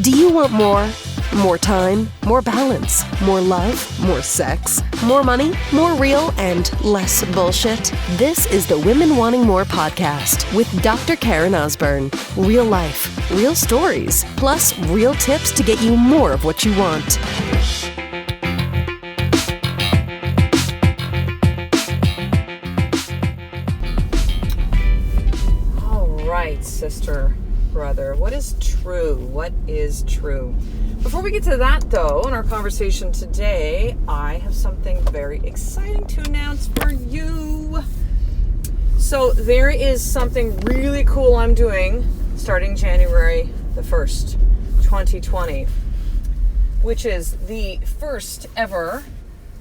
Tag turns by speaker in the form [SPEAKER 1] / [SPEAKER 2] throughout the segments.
[SPEAKER 1] Do you want more? More time, more balance, more love, more sex, more money, more real, and less bullshit? This is the Women Wanting More podcast with Dr. Karen Osborne. Real life, real stories, plus real tips to get you more of what you want.
[SPEAKER 2] All right, sister, brother, what is true? What is true? Before we get to that, though, in our conversation today, I have something very exciting to announce for you. So there is something really cool I'm doing starting January the 1st, 2020, which is the first ever,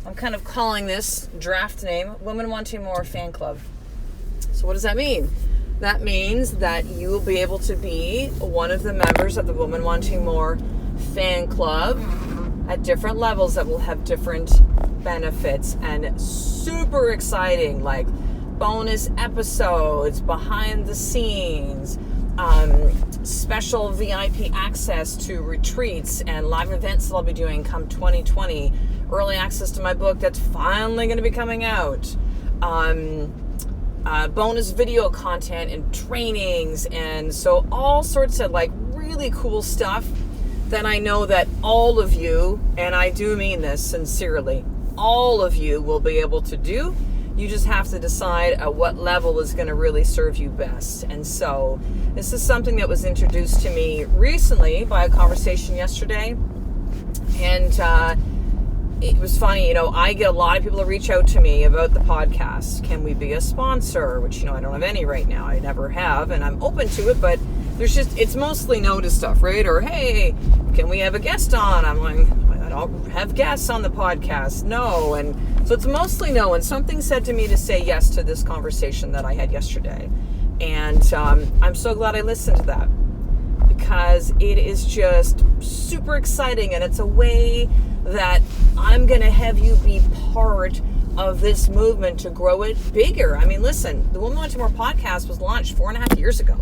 [SPEAKER 2] I'm kind of calling this draft name, Women Wanting More Fan Club. So what does that mean? That means that you will be able to be one of the members of the Women Wanting More fan club at different levels that will have different benefits and super exciting, like bonus episodes, behind the scenes, special VIP access to retreats and live events that I'll be doing come 2020, early access to my book that's finally going to be coming out, bonus video content and trainings, and so all sorts of like really cool stuff that I know that all of you, and I do mean this sincerely, all of you will be able to do. You just have to decide at what level is going to really serve you best. And so this is something that was introduced to me recently by a conversation yesterday. And it was funny, I get a lot of people to reach out to me about the podcast. Can we be a sponsor? Which, I don't have any right now. I never have, and I'm open to it, but it's mostly no to stuff, right? Or, hey, can we have a guest on? I'm like, I don't have guests on the podcast. No. And so it's mostly no. And something said to me to say yes to this conversation that I had yesterday. And I'm so glad I listened to that, because it is just super exciting. And it's a way that I'm going to have you be part of this movement to grow it bigger. I mean, listen, the Women Wanting More podcast was launched 4.5 years ago.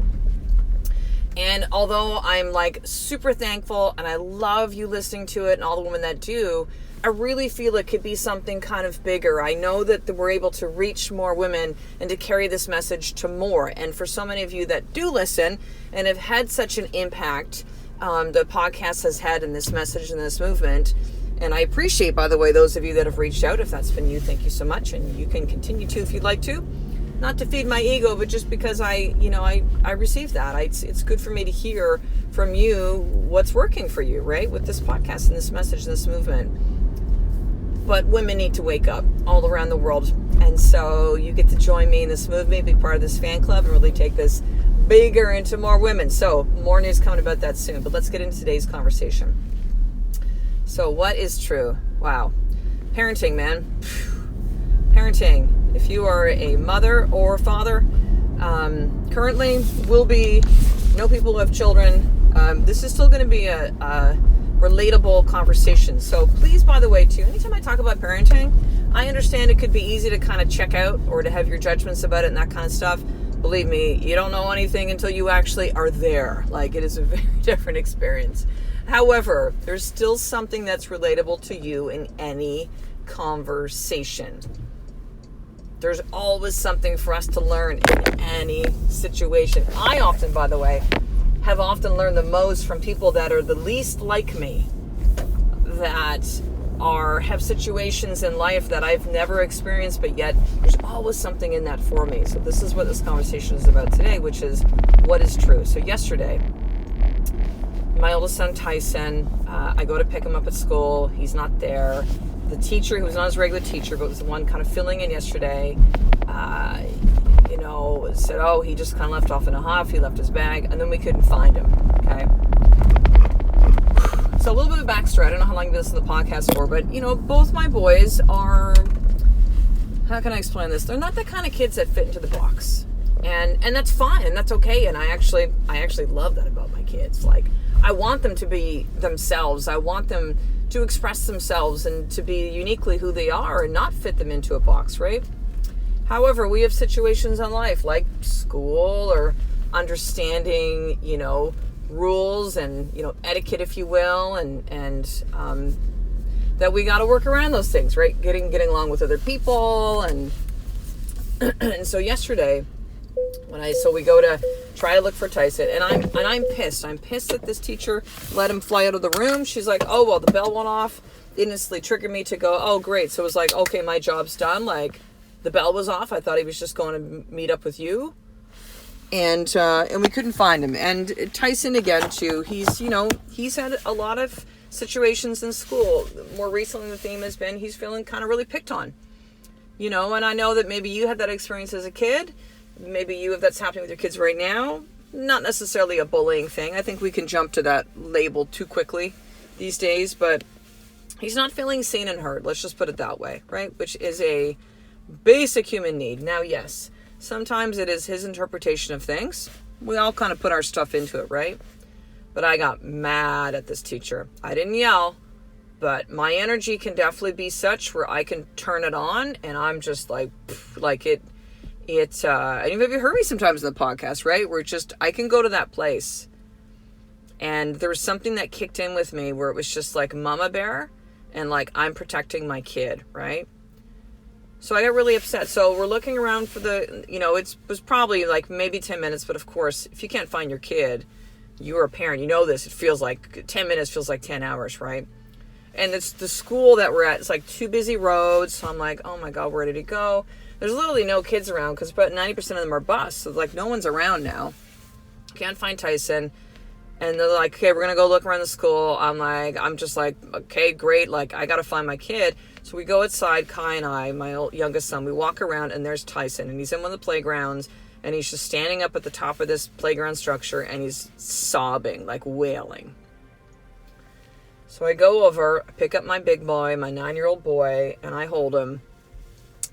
[SPEAKER 2] And although I'm like super thankful and I love you listening to it and all the women that do, I really feel it could be something kind of bigger. I know that we're able to reach more women and to carry this message to more. And for so many of you that do listen and have had such an impact, the podcast has had in this message and this movement. And I appreciate, by the way, those of you that have reached out. If that's been you, thank you so much. And you can continue to if you'd like to. Not to feed my ego, but just because I received that. It's good for me to hear from you what's working for you, right? With this podcast and this message and this movement. But women need to wake up all around the world. And so you get to join me in this movement, be part of this fan club, and really take this bigger into more women. So more news coming about that soon. But let's get into today's conversation. So what is true? Wow. Parenting, man. Parenting. If you are a mother or father, currently will be, people who have children, this is still going to be a relatable conversation. So please, by the way, too, anytime I talk about parenting, I understand it could be easy to kind of check out or to have your judgments about it and that kind of stuff. Believe me, you don't know anything until you actually are there. Like, it is a very different experience. However, there's still something that's relatable to you in any conversation. There's always something for us to learn in any situation. I often, by the way, have often learned the most from people that are the least like me, that have situations in life that I've never experienced, but yet there's always something in that for me. So this is what this conversation is about today, which is what is true. So yesterday, my oldest son, Tyson, I go to pick him up at school. He's not there. The teacher, who was not his regular teacher, but was the one kind of filling in yesterday, said, he just kind of left off in a huff. He left his bag, and then we couldn't find him, okay? So a little bit of backstory. I don't know how long I've been listening to the podcast for, but, both my boys are, how can I explain this? They're not the kind of kids that fit into the box. And that's fine, and that's okay, and I actually love that about my kids. Like, I want them to be themselves. I want them to express themselves and to be uniquely who they are and not fit them into a box, right? However, we have situations in life like school or understanding, rules and, etiquette, if you will, and that we got to work around those things, right? Getting along with other people, and and so yesterday, we go to try to look for Tyson, and I'm pissed. I'm pissed that this teacher let him fly out of the room. She's like, oh well, the bell went off. It instantly triggered me to go, oh great. So it was like, okay, my job's done. Like, the bell was off. I thought he was just going to meet up with you. And we couldn't find him. And Tyson, again, too, he's had a lot of situations in school. More recently, the theme has been he's feeling kind of really picked on. And I know that maybe you had that experience as a kid. Maybe that's happening with your kids right now. Not necessarily a bullying thing. I think we can jump to that label too quickly these days. But he's not feeling seen and heard. Let's just put it that way, right? Which is a basic human need. Now, yes, sometimes it is his interpretation of things. We all kind of put our stuff into it, right? But I got mad at this teacher. I didn't yell, but my energy can definitely be such where I can turn it on, and I'm just like it. And maybe you heard me sometimes in the podcast, right? Where I can go to that place, and there was something that kicked in with me where it was just like mama bear, and like I'm protecting my kid, right? So I got really upset. So we're looking around for it was probably like maybe 10 minutes, but of course, if you can't find your kid, you're a parent, it feels like 10 minutes feels like 10 hours, right? And it's the school that we're at. It's like 2 busy roads. So I'm like, oh my God, where did he go? There's literally no kids around because about 90% of them are bus. So like no one's around now. Can't find Tyson. And they're like, okay, we're going to go look around the school. I'm just like, okay, great. Like, I got to find my kid. So we go outside, Kai and I, my youngest son, we walk around and there's Tyson. And he's in one of the playgrounds and he's just standing up at the top of this playground structure and he's sobbing, like wailing. So I go over, I pick up my big boy, my 9-year-old boy, and I hold him.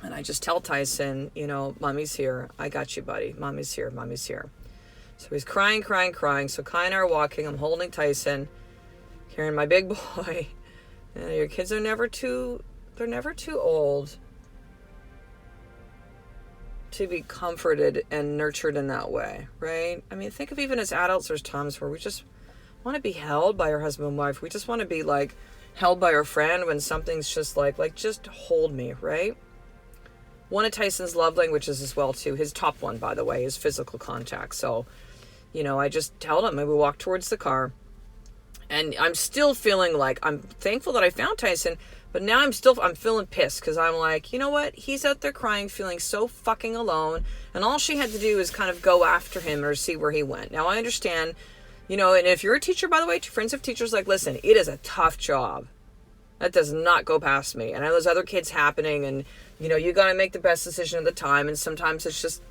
[SPEAKER 2] And I just tell Tyson, Mommy's here. I got you, buddy. Mommy's here. Mommy's here. So he's crying. So Kai and I are walking. I'm holding Tyson, carrying my big boy. And your kids are never too old to be comforted and nurtured in that way, right? I mean, think of even as adults, there's times where we just want to be held by our husband and wife. We just want to be like held by our friend when something's just like just hold me, right? One of Tyson's love languages as well too. His top one, by the way, is physical contact. So, I just told him, and we walked towards the car, and I'm still feeling like I'm thankful that I found Tyson, but now I'm feeling pissed because I'm like, you know what? He's out there crying, feeling so fucking alone, and all she had to do is kind of go after him or see where he went. Now I understand, and if you're a teacher, by the way, friends of teachers, like, listen, it is a tough job. That does not go past me. And I know there's other kids happening, and you got to make the best decision at the time. And sometimes it's just,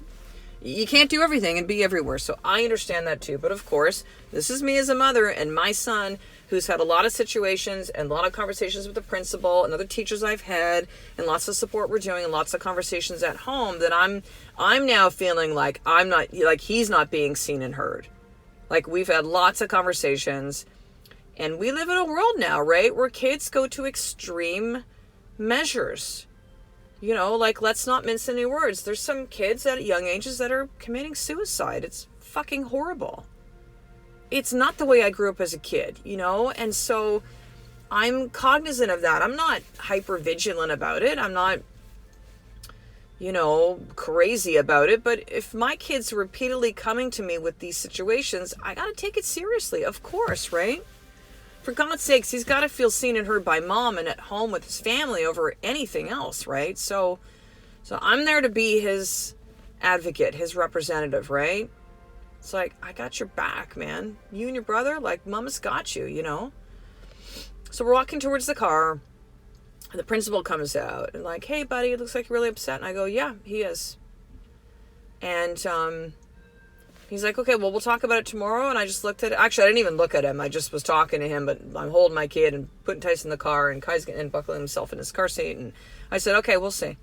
[SPEAKER 2] you can't do everything and be everywhere. So I understand that too. But of course, this is me as a mother and my son who's had a lot of situations and a lot of conversations with the principal and other teachers I've had and lots of support we're doing and lots of conversations at home that I'm now feeling like I'm not, like he's not being seen and heard. Like we've had lots of conversations, and we live in a world now, right, where kids go to extreme measures. Like, let's not mince any words. There's some kids at young ages that are committing suicide. It's fucking horrible. It's not the way I grew up as a kid, and so I'm cognizant of that. I'm not hyper vigilant about it. I'm not, crazy about it. But if my kids are repeatedly coming to me with these situations, I got to take it seriously, of course, right? For God's sakes, he's got to feel seen and heard by mom and at home with his family over anything else, right? So I'm there to be his advocate, his representative, right? It's like, I got your back, man. You and your brother, like, mama's got you, So we're walking towards the car. And the principal comes out and like, hey, buddy, it looks like you're really upset. And I go, yeah, he is. And he's like, okay, well, we'll talk about it tomorrow. And I just looked at it. Actually, I didn't even look at him. I just was talking to him, but I'm holding my kid and putting Tyson in the car, and Kai's getting buckling himself in his car seat. And I said, okay, we'll see.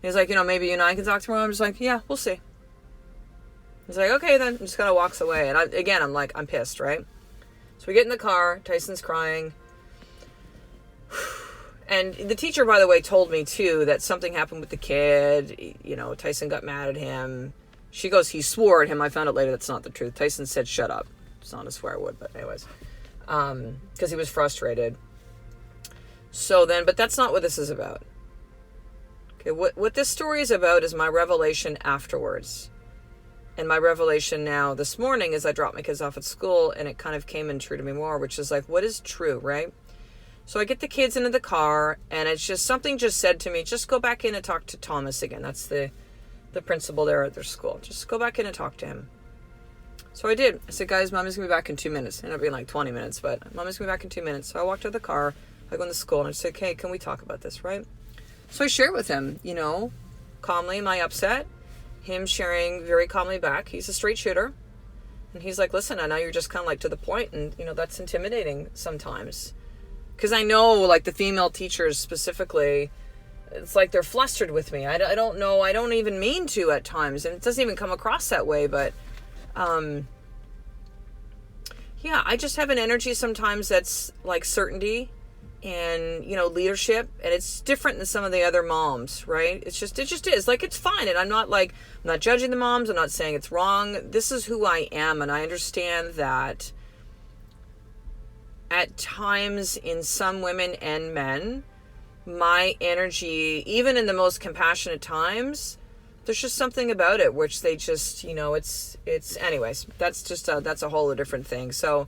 [SPEAKER 2] He's like, maybe you and I can talk tomorrow. I'm just like, yeah, we'll see. He's like, okay, then. Just kind of walks away. And I'm like, I'm pissed, right? So we get in the car. Tyson's crying. And the teacher, by the way, told me, too, that something happened with the kid. Tyson got mad at him. She goes, he swore at him. I found out later that's not the truth. Tyson said, shut up. It's not a swear word, but anyways. Because he was frustrated. So then, but that's not what this is about. Okay, what this story is about is my revelation afterwards. And my revelation now this morning as I dropped my kids off at school, and it kind of came in true to me more, which is like, what is true, right? So I get the kids into the car, and it's just something just said to me, just go back in and talk to Thomas again. That's the principal there at their school. Just go back in and talk to him. So I did. I said, guys, Mommy's going to be back in 2 minutes. It ended up being like 20 minutes, but Mommy's going to be back in 2 minutes. So I walked to the car. I go in the school, and I said, okay, can we talk about this, right? So I shared with him, calmly my upset. Him sharing very calmly back. He's a straight shooter. And he's like, listen, I know you're just kind of like to the point, and, that's intimidating sometimes. Because I know, like, the female teachers specifically, it's like they're flustered with me. I don't know. I don't even mean to at times. And it doesn't even come across that way. But, I just have an energy sometimes that's like certainty and, leadership. And it's different than some of the other moms, right? It just is. Like, it's fine. And I'm not judging the moms. I'm not saying it's wrong. This is who I am. And I understand that at times in some women and men, my energy, even in the most compassionate times, there's just something about it which they just, it's anyways, that's a whole different thing. So,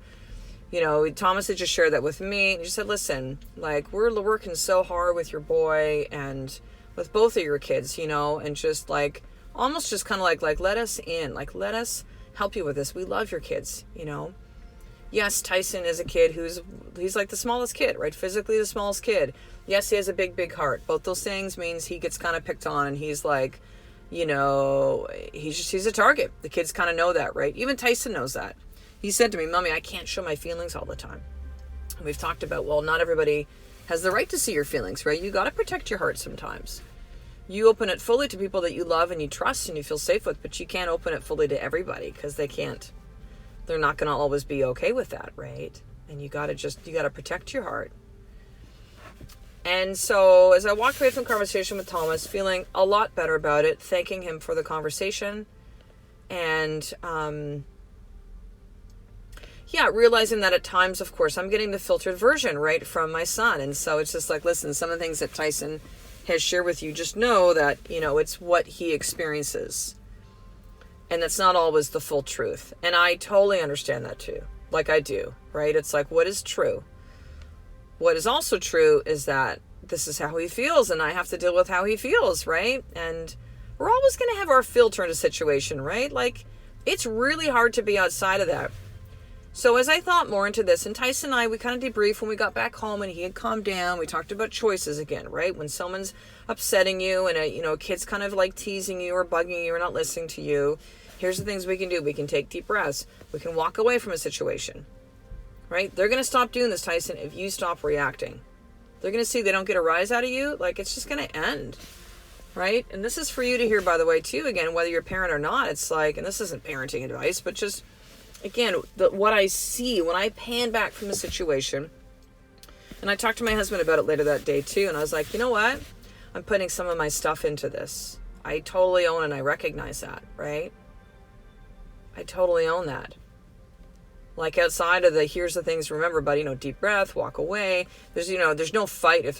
[SPEAKER 2] Thomas had just shared that with me, and he said, listen, like, we're working so hard with your boy and with both of your kids, and just like, almost just kind of like, let us in, like, let us help you with this. We love your kids, Yes, Tyson is a kid he's like the smallest kid, right? Physically the smallest kid. Yes, he has a big, big heart. Both those things means he gets kind of picked on, and he's like, he's a target. The kids kind of know that, right? Even Tyson knows that. He said to me, Mommy, I can't show my feelings all the time. And we've talked about, well, not everybody has the right to see your feelings, right? You got to protect your heart sometimes. You open it fully to people that you love and you trust and you feel safe with, but you can't open it fully to everybody because they can't. They're not going to always be okay with that, right? And you got to protect your heart. And so as I walked away from the conversation with Thomas, feeling a lot better about it, thanking him for the conversation, and realizing that at times, of course, I'm getting the filtered version, right, from my son. And so it's just like, listen, some of the things that Tyson has shared with you, just know that, it's what he experiences. And that's not always the full truth. And I totally understand that too. Like I do, right? It's like, what is true? What is also true is that this is how he feels, and I have to deal with how he feels, right? And we're always going to have our filter in a situation, right? Like, it's really hard to be outside of that. So as I thought more into this, and Tyson and I, we kind of debriefed when we got back home, and he had calmed down. We talked about choices again, right? When someone's upsetting you, and a kid's kind of like teasing you or bugging you or not listening to you, here's the things we can do. We can take deep breaths. We can walk away from a situation, right? They're going to stop doing this, Tyson, if you stop reacting. They're going to see they don't get a rise out of you. Like, it's just going to end, right? And this is for you to hear, by the way, too, again, whether you're a parent or not. It's like, and this isn't parenting advice, but just, again, what I see when I pan back from the situation, and I talked to my husband about it later that day, too, and I was like, you know what? I'm putting some of my stuff into this. I totally own and I recognize that, right? I totally own that. Like, outside of the, here's the things, remember, buddy, deep breath, walk away. There's no fight if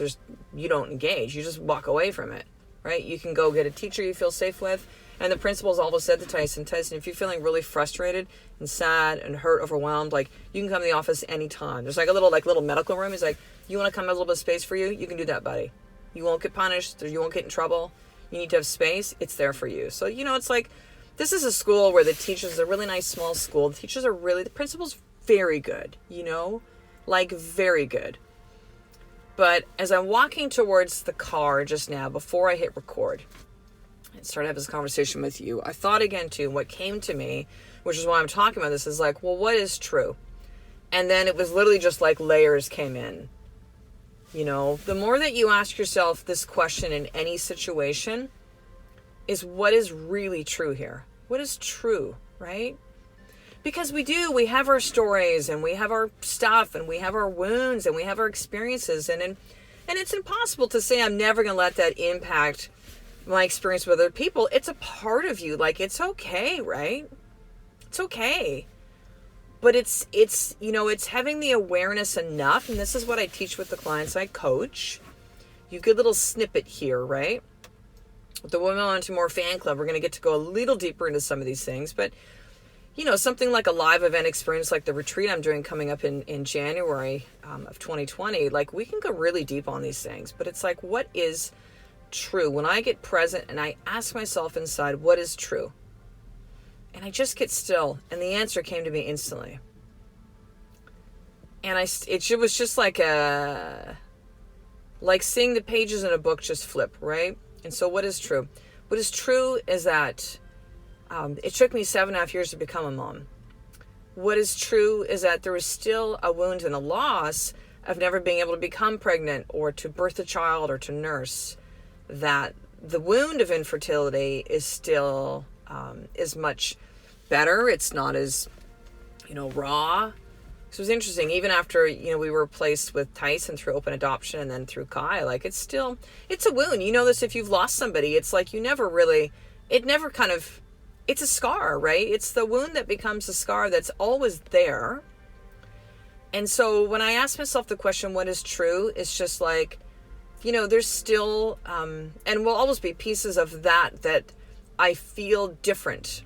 [SPEAKER 2] you don't engage. You just walk away from it, right? You can go get a teacher you feel safe with. And the principal's always said to Tyson, if you're feeling really frustrated and sad and hurt, overwhelmed, like, you can come to the office anytime. There's like a little medical room. He's like, you want to come, a little bit of space for you? You can do that, buddy. You won't get punished. You won't get in trouble. You need to have space. It's there for you. So, it's like, this is a school where the teachers, a really nice small school. The principal's very good, like very good. But as I'm walking towards the car just now, before I hit record and started having this conversation with you, I thought again too, what came to me, which is why I'm talking about this, is like, well, what is true? And then it was literally just like layers came in. The more that you ask yourself this question in any situation, is what is really true here? What is true, right? Because we have our stories, and we have our stuff, and we have our wounds, and we have our experiences, and it's impossible to say I'm never going to let that impact my experience with other people. It's a part of you. Like, it's okay, right? It's okay. But it's it's having the awareness enough, and this is what I teach with the clients I coach. You get a little snippet here, right? With the Women Wanting More fan club, we're going to get to go a little deeper into some of these things. But, something like a live event experience like the retreat I'm doing coming up in January of 2020, like we can go really deep on these things. But it's like, what is true? When I get present and I ask myself inside, what is true? And I just get still, and the answer came to me instantly. And it was just like seeing the pages in a book just flip, right? And so what is true? What is true is that it took me 7.5 years to become a mom. What is true is that there is still a wound and a loss of never being able to become pregnant or to birth a child or to nurse. That the wound of infertility is still is much better. It's not as, raw. So it was interesting. Even after, we were placed with Tyson through open adoption and then through Kai, like it's a wound. You know this if you've lost somebody. It's like it's a scar, right? It's the wound that becomes a scar that's always there. And so when I ask myself the question, what is true? It's just like, there's still, and will always be pieces of that I feel different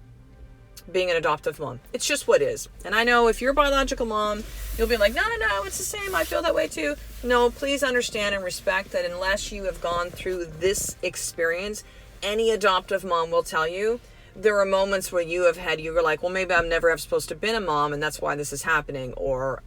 [SPEAKER 2] being an adoptive mom. It's just what is. And I know if you're a biological mom, you'll be like, no, it's the same. I feel that way too. No, please understand and respect that unless you have gone through this experience, any adoptive mom will tell you there are moments where you were like, well, maybe I'm never supposed to have been a mom and that's why this is happening. Or,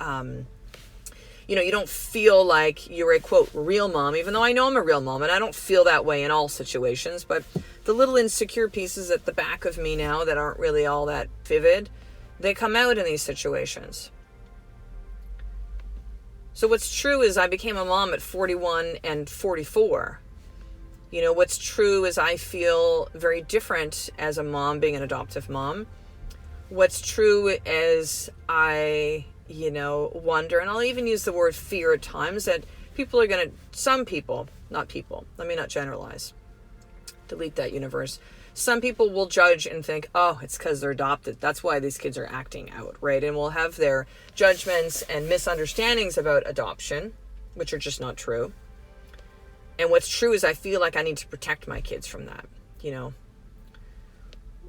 [SPEAKER 2] you don't feel like you're a, quote, real mom, even though I know I'm a real mom, and I don't feel that way in all situations. But the little insecure pieces at the back of me now that aren't really all that vivid, they come out in these situations. So what's true is I became a mom at 41 and 44. What's true is I feel very different as a mom, being an adoptive mom. What's true is I wonder, and I'll even use the word fear at times, that some people, not people, let me not generalize, delete that universe. Some people will judge and think, oh, it's because they're adopted. That's why these kids are acting out, right? And will have their judgments and misunderstandings about adoption, which are just not true. And what's true is I feel like I need to protect my kids from that,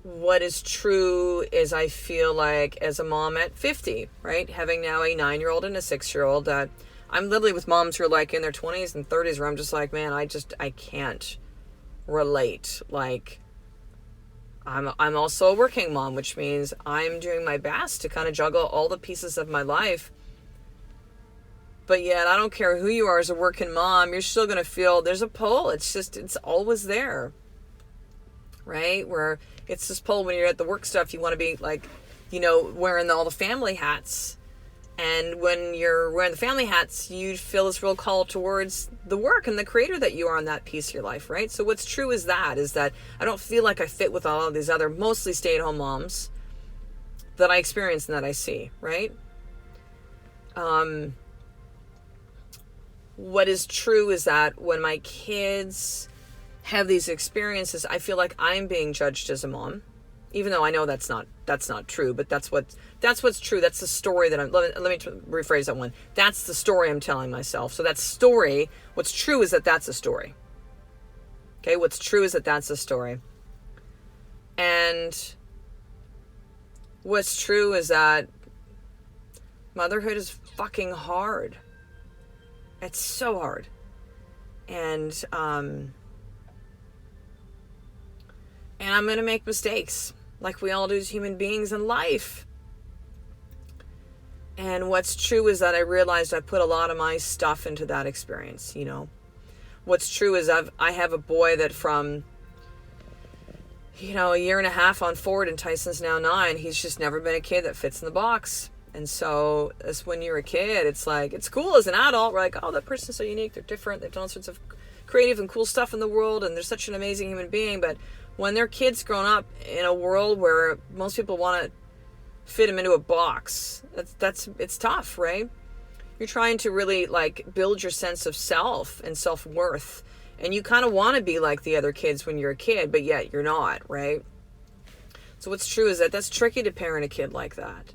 [SPEAKER 2] What is true is I feel like as a mom at 50, right, having now a 9-year-old and a 6-year-old, that I'm literally with moms who are like in their 20s and 30s where I'm just like, man, I can't relate. Like, I'm also a working mom, which means I'm doing my best to kind of juggle all the pieces of my life. But yet, I don't care who you are as a working mom, you're still going to feel there's a pull. It's always there, right? Where it's this pull when you're at the work stuff, you want to be like, wearing all the family hats. And when you're wearing the family hats, you feel this real call towards the work and the creator that you are on that piece of your life, right? So what's true is that I don't feel like I fit with all of these other mostly stay-at-home moms that I experience and that I see, right? What is true is that when my kids have these experiences, I feel like I'm being judged as a mom, even though I know that's not true, but that's what's true. That's the story that let me rephrase that one. That's the story I'm telling myself. So that story, what's true is that that's a story. Okay. What's true is that that's a story. And what's true is that motherhood is fucking hard. It's so hard. And I'm going to make mistakes like we all do as human beings in life. And what's true is that I realized I put a lot of my stuff into that experience, What's true is I have a boy that from, a year and a half on forward, and Tyson's now 9, he's just never been a kid that fits in the box. And so as when you're a kid, it's like, it's cool as an adult. We're like, oh, that person's so unique. They're different. They've done all sorts of creative and cool stuff in the world. And they're such an amazing human being. But when they're kids grown up in a world where most people want to fit them into a box, it's tough, right? You're trying to really build your sense of self and self-worth. And you kind of want to be like the other kids when you're a kid, but yet you're not, right? So what's true is that that's tricky to parent a kid like that.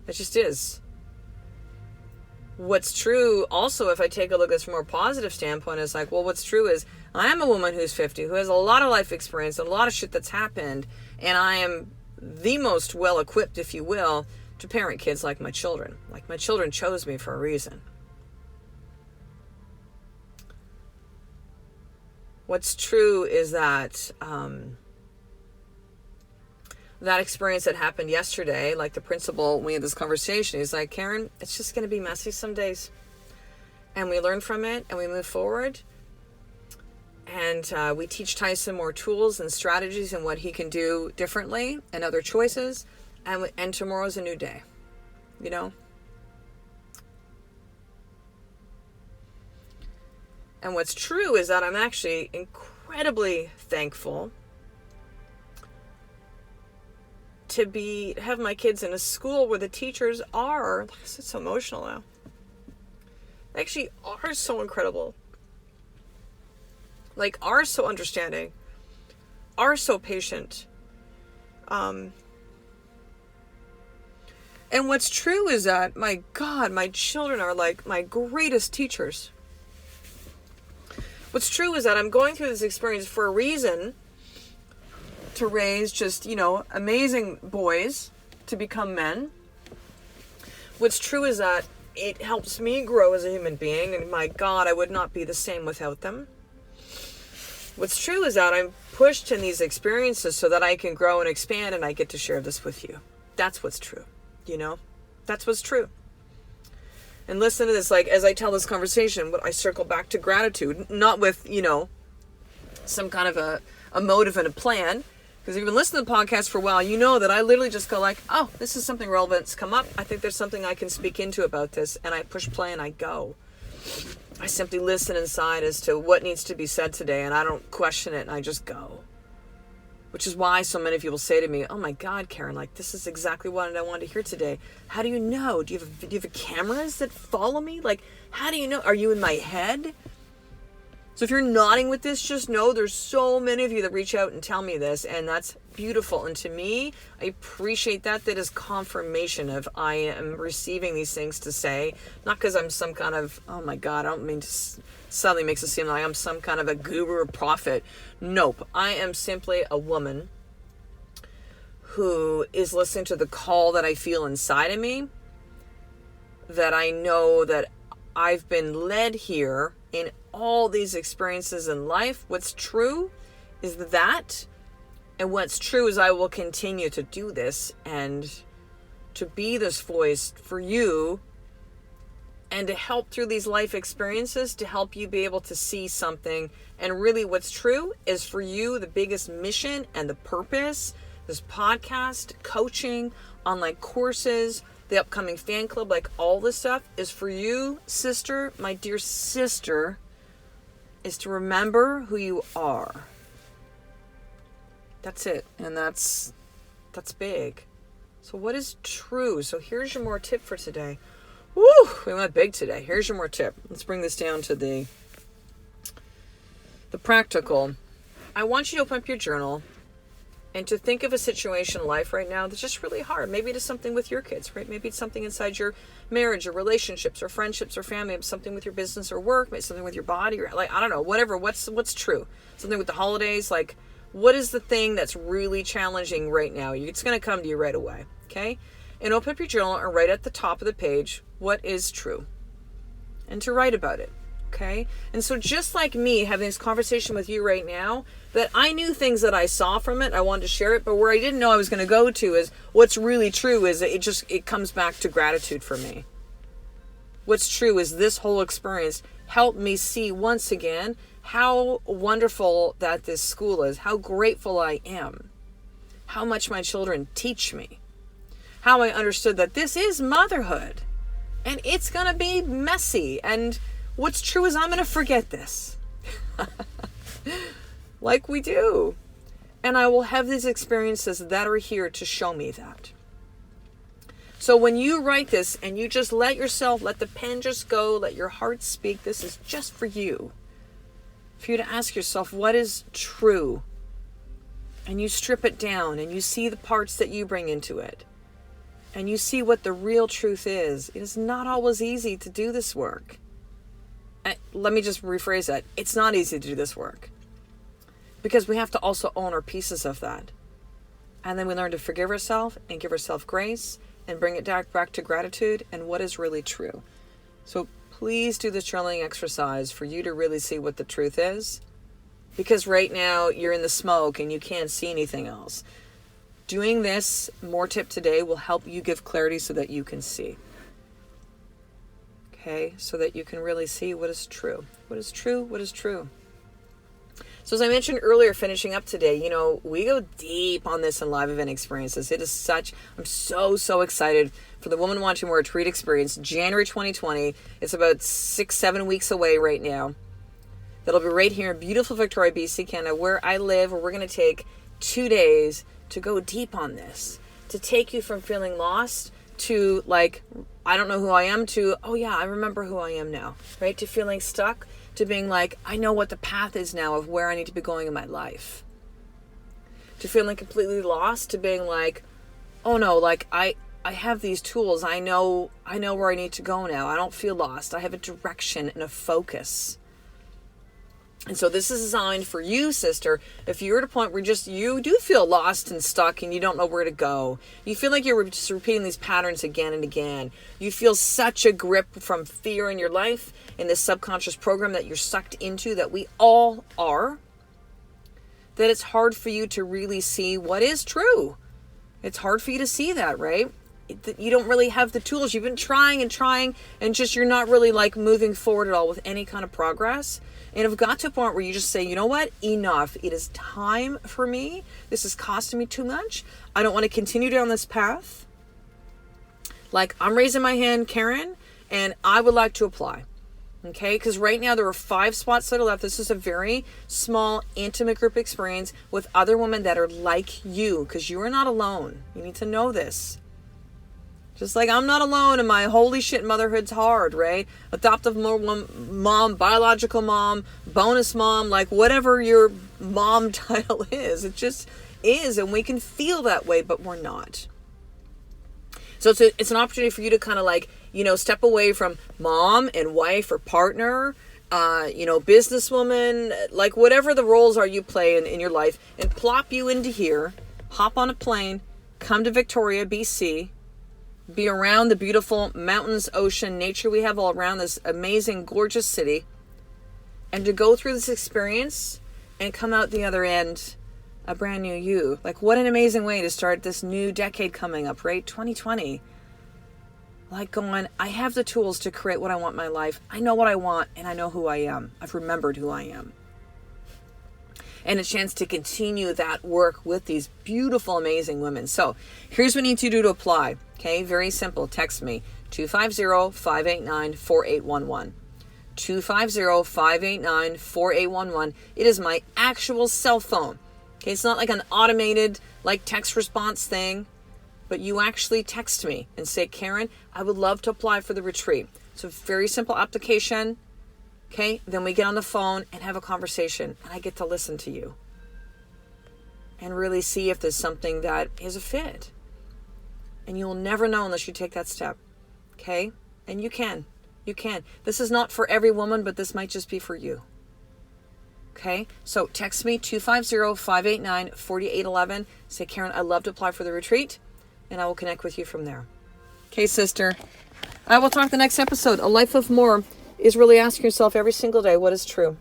[SPEAKER 2] It just is. What's true also, if I take a look at this from a more positive standpoint, is like, well, what's true is I am a woman who's 50, who has a lot of life experience, and a lot of shit that's happened, and I am the most well-equipped, if you will, to parent kids like my children. Like, my children chose me for a reason. What's true is that that experience that happened yesterday, like the principal, we had this conversation, he's like, Karen, it's just going to be messy some days. And we learn from it and we move forward. And we teach Tyson more tools and strategies and what he can do differently and other choices. And tomorrow's a new day, you know? And what's true is that I'm actually incredibly thankful to have my kids in a school where the teachers are, it's so emotional now, they actually are so incredible, like are so understanding, are so patient. And what's true is that, my God, my children are like my greatest teachers. What's true is that I'm going through this experience for a reason, to raise just, amazing boys to become men. What's true is that it helps me grow as a human being, and my God, I would not be the same without them. What's true is that I'm pushed in these experiences so that I can grow and expand, and I get to share this with you. That's what's true, That's what's true. And listen to this, like, as I tell this conversation, I circle back to gratitude, not with, some kind of a motive and a plan. Because if you've been listening to the podcast for a while, you know that I literally just go like, oh, this is something relevant's come up. I think there's something I can speak into about this. And I push play and I go. I simply listen inside as to what needs to be said today. And I don't question it. And I just go. Which is why so many of you will say to me, oh my God, Karen, like, this is exactly what I wanted to hear today. How do you know? Do you have cameras that follow me? Like, how do you know? Are you in my head? So if you're nodding with this, just know there's so many of you that reach out and tell me this, and that's beautiful. And to me, I appreciate that. That is confirmation of I am receiving these things to say, not because I'm some kind of, oh my God, I don't mean to suddenly makes it seem like I'm some kind of a guru or prophet. Nope. I am simply a woman who is listening to the call that I feel inside of me, that I know that I've been led here in all these experiences in life. What's true is that, and what's true is I will continue to do this and to be this voice for you and to help through these life experiences, to help you be able to see something. And really what's true is for you, the biggest mission and the purpose, this podcast, coaching, online courses, the upcoming fan club, like all this stuff is for you, sister, my dear sister, is to remember who you are. That's it. And that's big. So what is true? So here's your more tip for today. Woo! We went big today. Here's your more tip. Let's bring this down to the practical. I want you to open up your journal and to think of a situation in life right now that's just really hard. Maybe it is something with your kids, right? Maybe it's something inside your marriage or relationships or friendships or family. Maybe something with your business or work. Maybe something with your body or like, I don't know, whatever. What's true? Something with the holidays. Like, what is the thing that's really challenging right now? It's going to come to you right away. Okay? And open up your journal and write at the top of the page, what is true? And to write about it. Okay? And so just like me having this conversation with you right now, that I knew things that I saw from it, I wanted to share it, but where I didn't know I was going to go to is what's really true is it comes back to gratitude for me. What's true is this whole experience helped me see once again how wonderful that this school is, how grateful I am, how much my children teach me, how I understood that this is motherhood and it's going to be messy. And what's true is I'm going to forget this. Like we do. And I will have these experiences that are here to show me that. So when you write this and you just let the pen just go, let your heart speak, this is just for you. For you to ask yourself, what is true? And you strip it down and you see the parts that you bring into it. and you see what the real truth is, it is not always easy to do this work. Let me just rephrase that. It's not easy to do this work because we have to also own our pieces of that. And then we learn to forgive ourselves and give ourselves grace and bring it back to gratitude and what is really true. So please do this journaling exercise for you to really see what the truth is, because right now you're in the smoke and you can't see anything else. Doing this more tip today will help you give clarity so that you can see. Okay, so that you can really see what is true. What is true? What is true? So as I mentioned earlier, finishing up today, we go deep on this in live event experiences. It is I'm so excited for the Woman Wanting More Retreat Experience, January 2020. It's about 6-7 weeks away right now. That'll be right here in beautiful Victoria, BC, Canada, where I live, where we're going to take 2 days to go deep on this, to take you from feeling lost to I don't know who I am, to, oh yeah, I remember who I am now, right? To feeling stuck, to being I know what the path is now of where I need to be going in my life. To feeling completely lost, to being oh no, I have these tools. I know where I need to go now. I don't feel lost. I have a direction and a focus. And so this is designed for you, sister. If you're at a point where you do feel lost and stuck and you don't know where to go, you feel like you're just repeating these patterns again and again. You feel such a grip from fear in your life, in this subconscious program that you're sucked into, that we all are, that it's hard for you to really see what is true. It's hard for you to see that, right? You don't really have the tools. You've been trying and just you're not really moving forward at all with any kind of progress. And have got to a point where you just say, you know what? Enough. It is time for me. This is costing me too much. I don't want to continue down this path. I'm raising my hand, Karen, and I would like to apply. Okay? Because right now there are 5 spots that are left. This is a very small, intimate group experience with other women that are like you, because you are not alone. You need to know this. Just I'm not alone and my holy shit motherhood's hard, right? Adoptive mom, biological mom, bonus mom, whatever your mom title is. It just is, and we can feel that way, but we're not. So it's an opportunity for you to kind of step away from mom and wife or partner, businesswoman, whatever the roles are you play in your life, and plop you into here, hop on a plane, come to Victoria, BC, be around the beautiful mountains, ocean, nature we have all around this amazing, gorgeous city, and to go through this experience and come out the other end a brand new you. What an amazing way to start this new decade coming up, right? 2020. Going, I have the tools to create what I want in my life. I know what I want, and I know who I am. I've remembered who I am. And a chance to continue that work with these beautiful, amazing women. So here's what you need to do to apply. Okay, very simple. Text me, 250-589-4811. 250-589-4811. It is my actual cell phone. Okay, it's not an automated text response thing, but you actually text me and say, Karen, I would love to apply for the retreat. So very simple application. Okay, then we get on the phone and have a conversation, and I get to listen to you and really see if there's something that is a fit. And you'll never know unless you take that step. Okay? And you can. You can. This is not for every woman, but this might just be for you. Okay? So text me, 250-589-4811. Say, Karen, I'd love to apply for the retreat, and I will connect with you from there. Okay, sister. I will talk the next episode. A Life of More is really asking yourself every single day, what is true?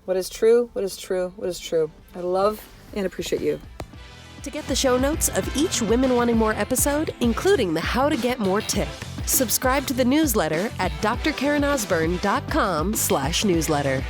[SPEAKER 2] What is true? What is true? What is true? I love and appreciate you.
[SPEAKER 1] To get the show notes of each Women Wanting More episode, including the How to Get More tip, subscribe to the newsletter at drkarenosburn.com/newsletter.